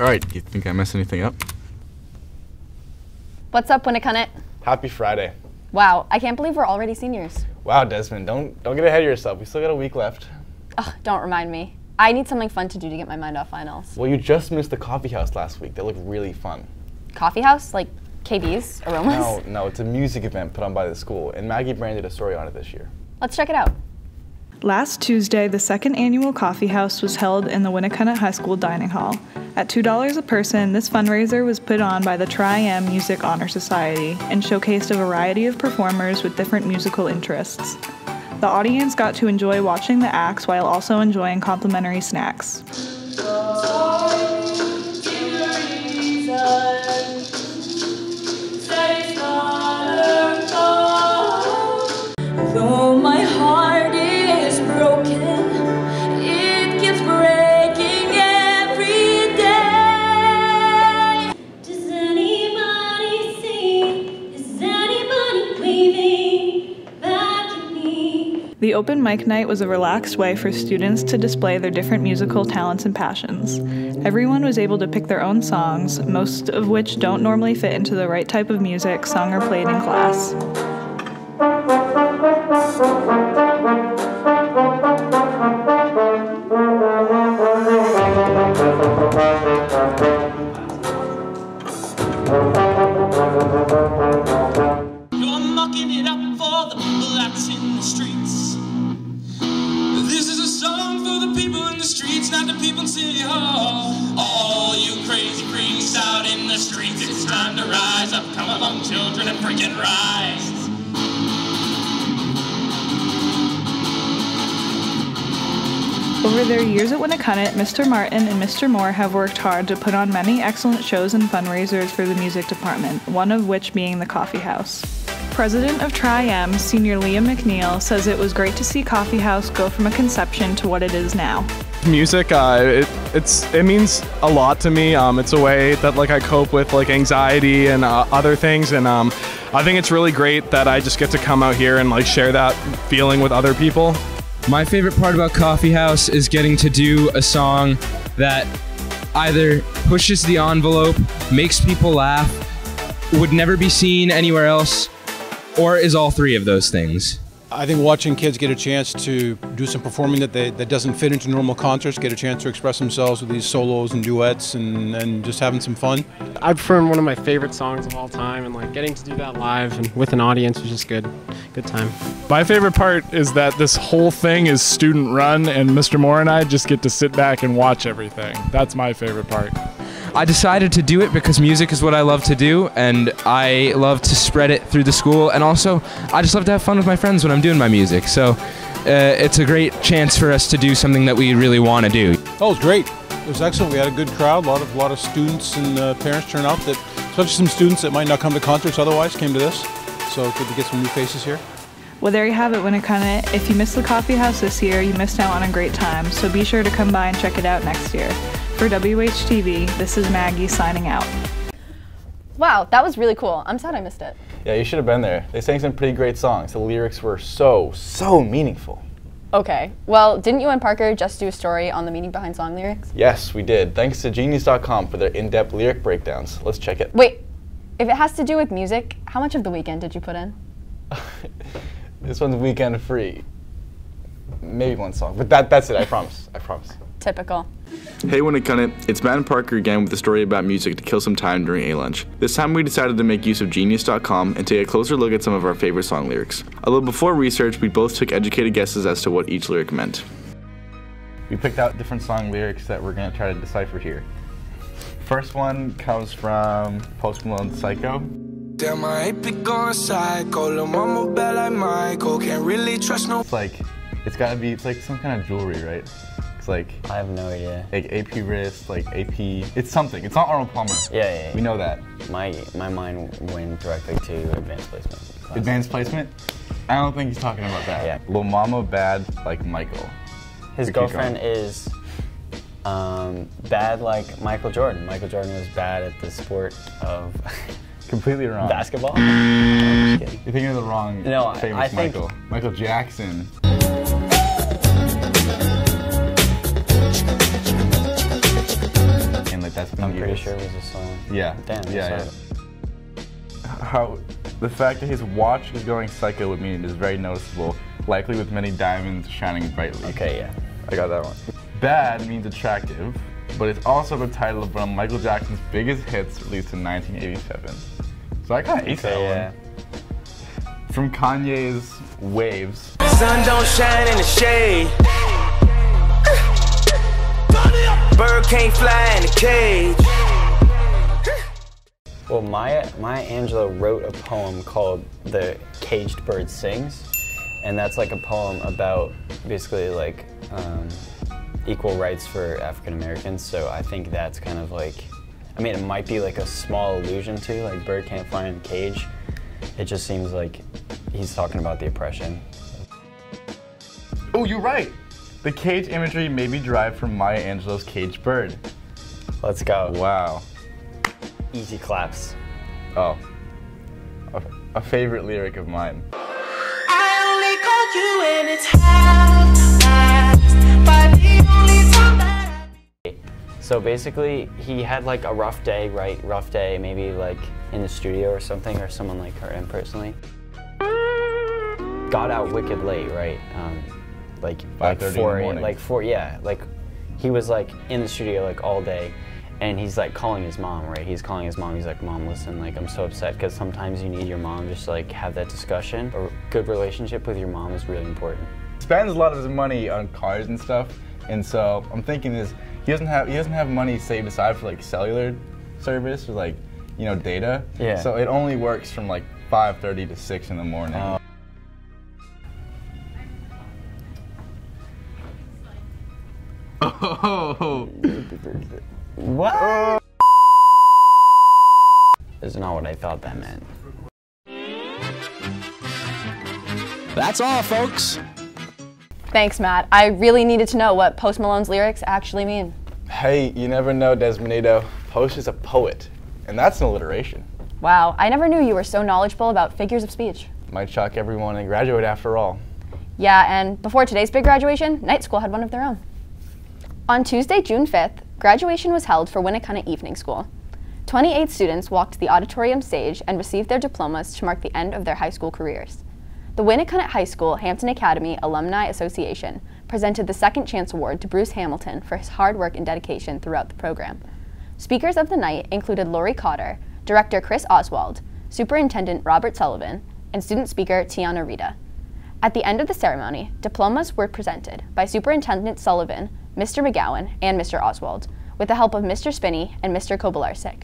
Alright, do you think I messed anything up? What's up, Winnacunnet? Happy Friday. Wow, I can't believe we're already seniors. Wow, Desmond, don't get ahead of yourself. We still got a week left. Ugh, don't remind me. I need something fun to do to get my mind off finals. Well, you just missed the coffee house last week. That looked really fun. Coffee house? Like KB's? Aromas? No, it's a music event put on by the school, and Maggie branded a story on it this year. Let's check it out. Last Tuesday, the second annual coffee house was held in the Winnacunnet High School Dining Hall. At $2 a person, this fundraiser was put on by the Tri-M Music Honor Society and showcased a variety of performers with different musical interests. The audience got to enjoy watching the acts while also enjoying complimentary snacks. Though my heart is broken, it keeps breaking every day. Does anybody see? Is anybody waving back at me? The open mic night was a relaxed way for students to display their different musical talents and passions. Everyone was able to pick their own songs, most of which don't normally fit into the right type of music sung or played in class. You're mucking it up for the people that's in the streets. This is a song for the people in the streets, not the people in City Hall. All you crazy freaks out in the streets, it's time to rise up. Come along, children, and freaking rise. Over their years at Winnacunnet, Mr. Martin and Mr. Moore have worked hard to put on many excellent shows and fundraisers for the music department, one of which being the Coffee House. President of Tri-M, Senior Liam McNeil, says it was great to see Coffee House go from a conception to what it is now. Music, it means a lot to me. It's a way that I cope with anxiety and other things, and I think it's really great that I just get to come out here and share that feeling with other people. My favorite part about Coffee House is getting to do a song that either pushes the envelope, makes people laugh, would never be seen anywhere else, or is all three of those things. I think watching kids get a chance to do some performing that doesn't fit into normal concerts, get a chance to express themselves with these solos and duets and just having some fun. I performed one of my favorite songs of all time, and getting to do that live and with an audience was just good time. My favorite part is that this whole thing is student run, and Mr. Moore and I just get to sit back and watch everything. That's my favorite part. I decided to do it because music is what I love to do, and I love to spread it through the school, and also I just love to have fun with my friends when I'm doing my music. So it's a great chance for us to do something that we really want to do. Oh, it was great. It was excellent. We had a good crowd. A lot of students and parents turn out, especially some students that might not come to concerts otherwise came to this. So good to get some new faces here. Well, there you have it, Winnacunnet. If you missed the Coffee House this year, you missed out on a great time, so be sure to come by and check it out next year. For WHTV, this is Maggie signing out. Wow, that was really cool. I'm sad I missed it. Yeah, you should have been there. They sang some pretty great songs. The lyrics were so meaningful. Okay, well, didn't you and Parker just do a story on the meaning behind song lyrics? Yes, we did. Thanks to Genius.com for their in-depth lyric breakdowns. Let's check it. Wait, if it has to do with music, how much of the weekend did you put in? This one's weekend free. Maybe one song, but that's it, I promise. Typical. Hey Winnacunnet, it's Matt and Parker again with a story about music to kill some time during A-Lunch. This time we decided to make use of Genius.com and take a closer look at some of our favorite song lyrics. Although before research, we both took educated guesses as to what each lyric meant. We picked out different song lyrics that we're going to try to decipher here. First one comes from Post Malone's Psycho. Damn, I ain't be going psycho. Lil' mama bad like Michael. Can't really trust no. It's gotta be, it's some kind of jewelry, right? It's I have no idea. AP wrist, AP, it's something. It's not Arnold Palmer. Yeah. We know that. My mind went directly to advanced placement. Advanced placement? I don't think he's talking about that. Yeah. Lil' mama bad like Michael. His girlfriend is bad like Michael Jordan. Michael Jordan was bad at the sport of completely wrong. Basketball? No, I'm just kidding. You're thinking of the wrong famous Michael. Michael Jackson. And that's been I'm pretty sure it was a song. Yeah. Damn. Yeah. How the fact that his watch is going psycho with me is very noticeable, likely with many diamonds shining brightly. Okay, yeah. I got that one. Bad means attractive, but it's also the title of one of Michael Jackson's biggest hits released in 1987. So I kind of aced that one. From Kanye's Waves. Sun don't shine in the shade. Bird can't fly in a cage. Well, Maya Angelou wrote a poem called The Caged Bird Sings, and that's like a poem about basically like equal rights for African Americans. So I think that's kind of like, I mean, it might be like a small allusion to like bird can't fly in a cage. It just seems like he's talking about the oppression. Oh, you're right. The cage imagery may be derived from Maya Angelou's Caged Bird. Let's go. Wow. Easy claps. Oh, a favorite lyric of mine. I only called you when it's half-past, but the only time that So basically, he had like a rough day, right? Rough day, maybe like in the studio or something, or someone like hurt him personally. Got out wicked late, right? Like 5:30 in the morning. like 4, yeah. Like he was like in the studio like all day, and he's like calling his mom, right? He's calling his mom. He's like, "Mom, listen, like I'm so upset," because sometimes you need your mom just to, like have that discussion. A good relationship with your mom is really important. Spends a lot of his money on cars and stuff, and so I'm thinking he doesn't have money saved aside for like cellular service or like, you know, data. Yeah. So it only works from like 5:30 to 6 in the morning. Oh. What? This is not what I thought that meant. That's all, folks. Thanks, Matt. I really needed to know what Post Malone's lyrics actually mean. Hey, you never know, Desmonito. Post is a poet, and that's an alliteration. Wow, I never knew you were so knowledgeable about figures of speech. Might shock everyone and graduate after all. Yeah, and before today's big graduation, night school had one of their own. On Tuesday, June 5th, graduation was held for Winnacunnet Evening School. 28 students walked the auditorium stage and received their diplomas to mark the end of their high school careers. The Winnacunnet High School Hampton Academy Alumni Association presented the Second Chance Award to Bruce Hamilton for his hard work and dedication throughout the program. Speakers of the night included Lori Cotter, Director Chris Oswald, Superintendent Robert Sullivan, and student speaker Tiana Rita. At the end of the ceremony, diplomas were presented by Superintendent Sullivan, Mr. McGowan, and Mr. Oswald, with the help of Mr. Spinney and Mr. Kobelarsik.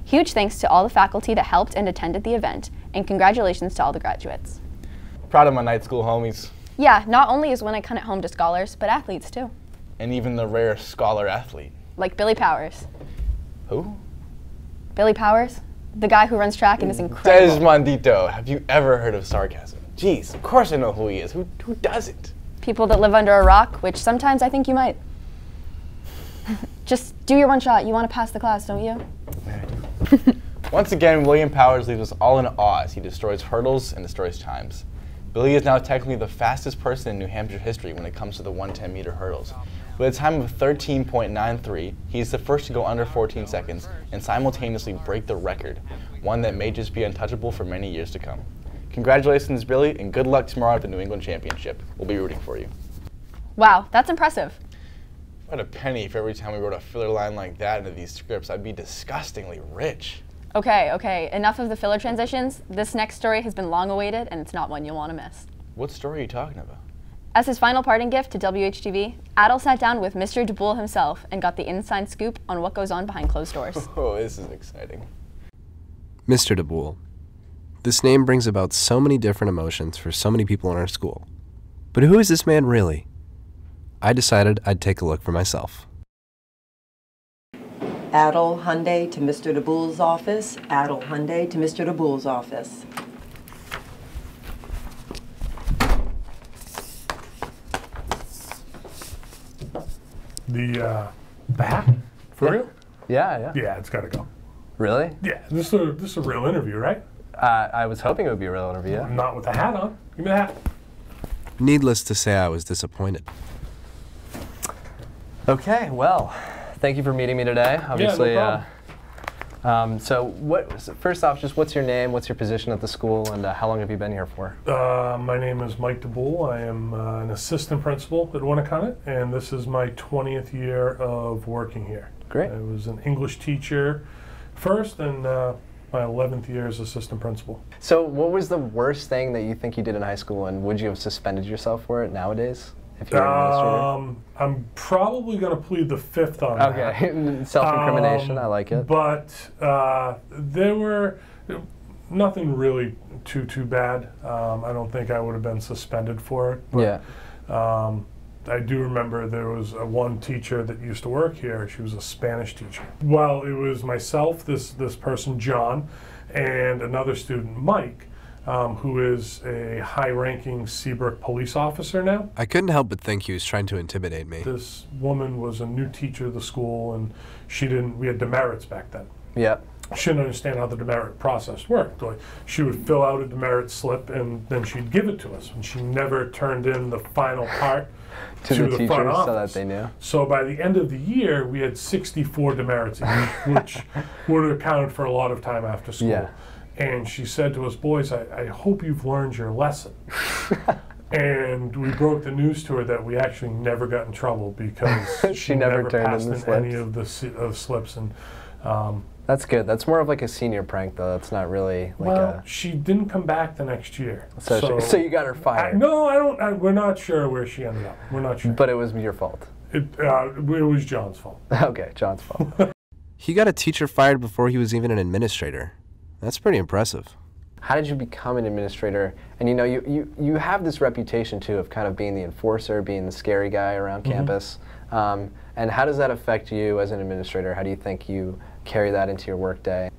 Huge thanks to all the faculty that helped and attended the event, and congratulations to all the graduates. Proud of my night school homies. Yeah, not only is Winnacunnet home to scholars, but athletes too. And even the rare scholar athlete. Like Billy Powers. Who? Billy Powers? The guy who runs track and is incredible. Desmondito, have you ever heard of sarcasm? Jeez, of course I know who he is. Who doesn't? People that live under a rock, which sometimes I think you might. Just do your one shot. You want to pass the class, don't you? Once again, William Powers leaves us all in awe as he destroys hurdles and destroys times. Billy is now technically the fastest person in New Hampshire history when it comes to the 110-meter hurdles. With a time of 13.93, he is the first to go under 14 seconds and simultaneously break the record, one that may just be untouchable for many years to come. Congratulations, Billy, and good luck tomorrow at the New England Championship. We'll be rooting for you. Wow, that's impressive. What a penny for every time we wrote a filler line like that into these scripts. I'd be disgustingly rich. Okay, enough of the filler transitions. This next story has been long awaited, and it's not one you'll want to miss. What story are you talking about? As his final parting gift to WHTV, Adel sat down with Mr. DeBoule himself and got the inside scoop on what goes on behind closed doors. Oh, this is exciting. Mr. DeBoule. This name brings about so many different emotions for so many people in our school. But who is this man really? I decided I'd take a look for myself. Adel Hyundai to Mr. DeBoule's office. Adel Hyundai to Mr. DeBoule's office. The hat? For real? Yeah. Yeah, it's gotta go. Really? Yeah, this is a real interview, right? I was hoping it would be a real interview. Well, not with the hat on. Give me the hat. Needless to say, I was disappointed. Okay, well, thank you for meeting me today. Obviously, no problem. so first off, just what's your name, what's your position at the school, and how long have you been here for? My name is Mike DeBoole. I am an assistant principal at Winnacunnet, and this is my 20th year of working here. Great. I was an English teacher first, and my 11th year as assistant principal. So what was the worst thing that you think you did in high school, and would you have suspended yourself for it nowadays? If you were an administrator? I'm probably going to plead the fifth on that. Okay, self-incrimination, I like it. But there were nothing really too bad. I don't think I would have been suspended for it. But, yeah. I do remember there was one teacher that used to work here. She was a Spanish teacher. Well, it was myself, this person, John, and another student, Mike, who is a high-ranking Seabrook police officer now. I couldn't help but think he was trying to intimidate me. This woman was a new teacher of the school, and we had demerits back then. Yeah. She didn't understand how the demerit process worked. Like, she would fill out a demerit slip, and then she'd give it to us, and she never turned in the final part to the teachers front office. So that they knew. So by the end of the year, we had 64 demerits, which would have accounted for a lot of time after school. Yeah. And she said to us, boys, I hope you've learned your lesson. And we broke the news to her that we actually never got in trouble because she never turned passed in the in slips. any of the slips. And that's good. That's more of like a senior prank, though. That's not really like she didn't come back the next year. So you got her fired. We're not sure where she ended up. We're not sure. But it was your fault. It was John's fault. Okay, John's fault. He got a teacher fired before he was even an administrator. That's pretty impressive. How did you become an administrator? And you know, you have this reputation too of kind of being the enforcer, being the scary guy around campus. And how does that affect you as an administrator? How do you think you carry that into your work day?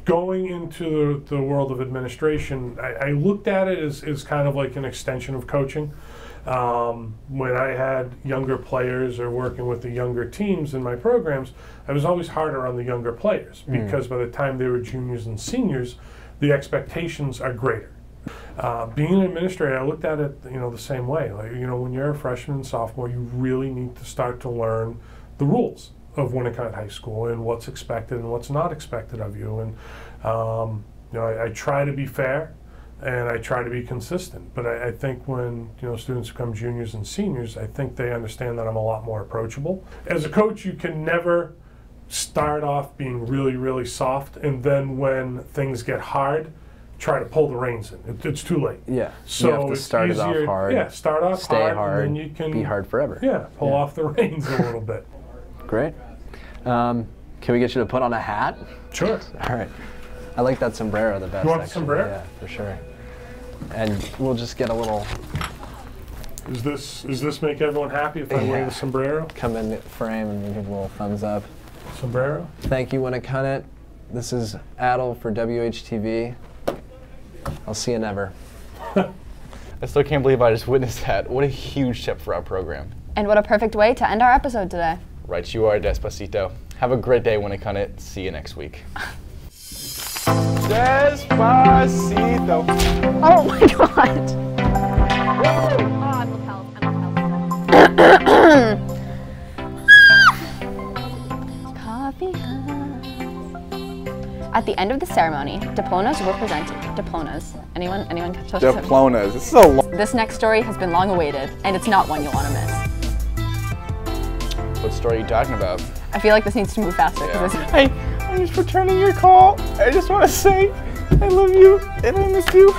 Going into the world of administration, I looked at it as kind of like an extension of coaching. When I had younger players or working with the younger teams in my programs, I was always harder on the younger players because by the time they were juniors and seniors, the expectations are greater. Being an administrator, I looked at it, the same way. Like, when you're a freshman and sophomore, you really need to start to learn the rules of Winnacunnet High School and what's expected and what's not expected of you. And I try to be fair and I try to be consistent. But I think when students become juniors and seniors, I think they understand that I'm a lot more approachable. As a coach, you can never start off being really, really soft, and then when things get hard, try to pull the reins in. It's too late. Yeah. So you have to start it off hard. Yeah, start off stay hard, and then you can be hard forever. Yeah, pull off the reins a little bit. Great. Can we get you to put on a hat? Sure. All right. I like that sombrero the best. You want the sombrero? Yeah, for sure. And we'll just get a little. Does this make everyone happy if I wear the sombrero? Come in frame and give a little thumbs up. Sombrero. Thank you, Winnacunnet. This is Adel for WHTV. I'll see you never. I still can't believe I just witnessed that. What a huge step for our program. And what a perfect way to end our episode today. Right you are, Despacito. Have a great day, Winnacunnet. See you next week. Despacito. Oh my god. Coffee house. At the end of the ceremony, diplomas were presented. Diplomas. Anyone catch up? Diplomas. This is so long. This next story has been long awaited, and it's not one you'll want to miss. What story are you talking about? I feel like this needs to move faster. Hey, I'm just returning your call. I just want to say I love you and I miss you.